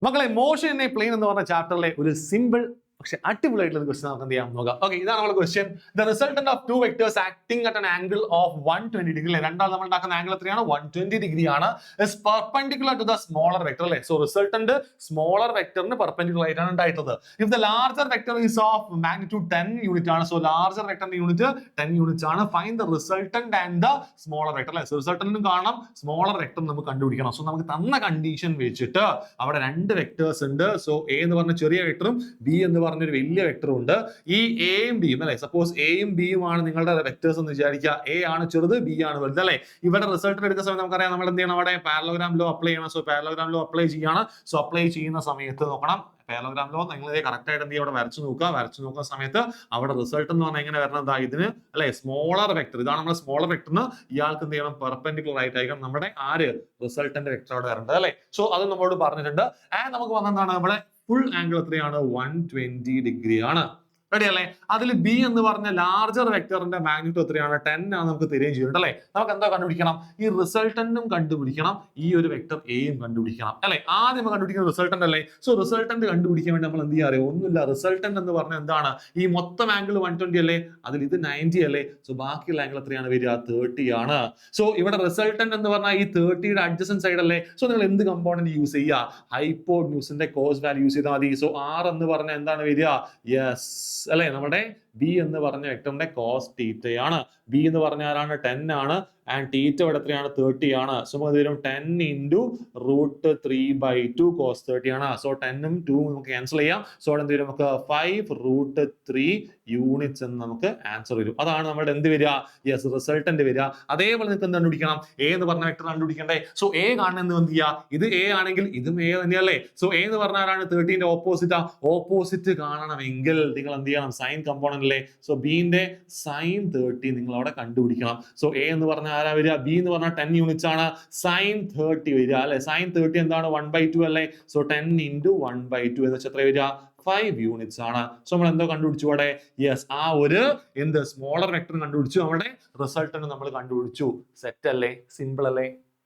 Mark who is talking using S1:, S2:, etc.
S1: മക്കളെ motion in A plain എന്ന് പറഞ്ഞ ചാപ്റ്ററിലെ ഒരു സിമ്പിൾ പക്ഷെ അടിപൊളിയായിട്ടുള്ള ക്വസ്റ്റൻ നമുക്ക് എന്ത് ചെയ്യാം നോക്കാം. ഓക്കെ, ഇതാണ് നമ്മുടെ question. The resultant of two vectors acting at an angle of 120 degree. രണ്ടാൾ നമ്മൾ ഉണ്ടാക്കുന്ന ആംഗിൾ എത്രയാണ്? 120 ഡിഗ്രി ആണ്. Is perpendicular to the smaller vector അല്ലേ. സോ റിസൾട്ടന്റ് സ്മോളർ വെക്ടറിന് പെർപെൻഡിക്കുലർ ആയിട്ടാണ് ഉണ്ടായിട്ടുള്ളത്. If the larger vector is of magnitude 10 unit ആണ്. സോ ലാർജർ വെക്ടറിന്റെ യൂണിറ്റ് 10 യൂണിറ്റ്സ് ആണ്. Find the resultant and the smaller vector അല്ലേ. സോ റിസൾട്ടന്റും കാണണം, സ്മോളർ വെക്ടർ നമുക്ക് കണ്ടുപിടിക്കണം. സോ നമുക്ക് തന്ന കണ്ടീഷൻ വെച്ചിട്ട് അവിടെ രണ്ട് വെക്ടേഴ്സ് ഉണ്ട്. സോ എ എന്ന് പറഞ്ഞ ചെറിയ വെക്ടറും ബി എന്ന് പറഞ്ഞൊരു വലിയ വെക്ടർ ഉണ്ട്. ഈ എയും ബിയും അല്ലെ, സപ്പോസ് എയും ബിയും ആണ് നിങ്ങളുടെ വെക്ടേഴ്സ് എന്ന് വിചാരിക്കുക. എ ആണ് ചെറുത്, ബി ആണ് വലുത് അല്ലെ. ഇവിടെ റിസൾട്ട് എടുക്കുന്ന സമയത്ത് നമുക്കറിയാം നമ്മൾ എന്ത് ചെയ്യണം, അവിടെ പാരലോഗ്രാം ലോ അപ്ലൈ ചെയ്യണം. സോ പാരലോഗ്രാം ലോ അപ്ലൈ ചെയ്യണം. സോ അപ്ലൈ ചെയ്യുന്ന സമയത്ത് നോക്കണം, പാരലോഗ്രാം ലോ നിങ്ങൾ കറക്റ്റ് ആയിട്ട് എന്ത് ചെയ്യുക, അവിടെ വരച്ചു നോക്കുക. വരച്ചു നോക്കുന്ന സമയത്ത് അവിടെ റിസൾട്ട് എന്ന് പറഞ്ഞാൽ എങ്ങനെ വരണം, ഇതിന് അല്ലെ സ്മോളർ വെക്ടർ, ഇതാണ് നമ്മുടെ സ്മോളർ വെക്ടറിന് ഇയാൾക്ക് എന്ത് ചെയ്യണം, പെർപെൻഡിക്കുലർ ആയിട്ടായിരിക്കണം നമ്മുടെ ആര് റിസൾട്ടന്റ് വെക്ടർ അവിടെ വരേണ്ടത് അല്ലെ. സോ അത് നമ്മളോട് പറഞ്ഞിട്ടുണ്ട്. ആൻഡ് നമുക്ക് വന്നെന്താണ്, നമ്മുടെ ഫുൾ ആംഗിൾ എത്രയാണ്? 120 ഡിഗ്രി ആണ്. റെഡി അല്ലേ? അതിൽ ബി എന്ന് പറഞ്ഞ ലാർജർ വെക്ടറിന്റെ മാഗ്നിറ്റ്യൂഡ് എത്രയാണ്? 10 ആണ് നമുക്ക് തരികയും ചെയ്തിട്ടുണ്ട് അല്ലെ. നമുക്ക് എന്താ കണ്ടുപിടിക്കണം? ഈ റിസൾട്ടന്റും കണ്ടുപിടിക്കണം, ഈ ഒരു വെക്ടർ എയും കണ്ടുപിടിക്കണം അല്ലെ. ആദ്യം നമ്മൾ കണ്ടുപിടിക്കുന്ന റിസൾട്ടന്റ് അല്ലേ. സോ റിസൾട്ടന്റ് കണ്ടുപിടിക്കാൻ വേണ്ടി നമ്മൾ എന്ത് ചെയ്യാറ്? ഒന്നുമില്ല, റിസൾട്ടന്റ് എന്ന് പറഞ്ഞാൽ എന്താണ്, ഈ മൊത്തം ആംഗിൾ 120 അല്ലേ, അതിൽ ഇത് 90 അല്ലേ. സോ ബാക്കിയുള്ള ആംഗിൾ എത്രയാണ് വരിക? 30 ആണ്. സോ ഇവിടെ റിസൾട്ടന്റ് എന്ന് പറഞ്ഞാൽ ഈ 30യുടെ അഡ്ജസന്റ് സൈഡ് അല്ലേ. സോ നിങ്ങൾ എന്ത് കമ്പോണന്റ് യൂസ് ചെയ്യുക? ഹൈപ്പോട്ന്യൂസിന്റെ കോസ് വാല്യൂ യൂസ് ചെയ്താൽ മതി. സോ ആർ എന്ന് പറഞ്ഞാൽ എന്താണ് വരിക? യെസ് അല്ലെ, നമ്മുടെ ബി എന്ന് പറഞ്ഞ വെക്ടറിന്റെ കോസ് തീറ്റയാണ്. ബി എന്ന് പറഞ്ഞ ആരാണ്? 10 ആണ്. ആൻഡ് തീറ്റ ഇവിടെ എത്രയാണ്? 30 ആണ്. സോ നമുക്ക് വരും 10 into √3/2 cos 30 ആണ്. സോ 10ഉം 2 നമുക്ക് ക്യാൻസൽ ചെയ്യാം. സോ അവിടെ എന്ത് വരും, നമുക്ക് 5√3 യൂണിറ്റ്സ് എന്ന് നമുക്ക് ആൻസർ വരും. അതാണ് നമ്മുടെ എന്ത് വരിക? യെസ്, റിസൾട്ടന്റ് വരിക. അതേപോലെ നിങ്ങൾക്ക് എന്ത് കണ്ടുപിടിക്കണം? എ എന്ന് പറഞ്ഞ വെക്ടർ കണ്ടുപിടിക്കണ്ടേ. സോ എ കാണുന്നത് എന്ത് ചെയ്യുക? ഇത് എ ആണെങ്കിൽ ഇതും എ തന്നെയല്ലേ. സോ എ എന്ന് പറഞ്ഞ ആരാണ്? 30ന്റെ ഓപ്പോസിറ്റ്. ഓപ്പോസിറ്റ് കാണണമെങ്കിൽ നിങ്ങൾ എന്ത് ചെയ്യണം? സൈൻ കമ്പോണന്റ് അല്ലേ. സോ ബിന്റെ സൈൻ 30 നിങ്ങൾ അവിടെ കണ്ടുപിടിക്കണം. സോ എ എന്ന് പറഞ്ഞ ആരാ വരിക? ബി എന്ന് പറഞ്ഞാൽ 10 യൂണിറ്റ്സ് ആണ്. സൈൻ 30 വരിക അല്ലെ. സൈൻ 30 എന്താണ്? 1/2 അല്ലേ. സോ 10 into 1/2 എന്ന് വെച്ചാൽ എത്ര വരിക? 5 യൂണിറ്റ്സ് ആണ്. സോ നമ്മൾ എന്തോ കണ്ടുപിടിച്ചു അവിടെ? യെസ്, ആ ഒരു എന്ത് സ്മോളർ വെക്ടർ കണ്ടുപിടിച്ചു, നമ്മുടെ റിസൾട്ടന്റ് നമ്മൾ കണ്ടുപിടിച്ചു. സെറ്റ് അല്ലേ? സിമ്പിൾ അല്ലേ?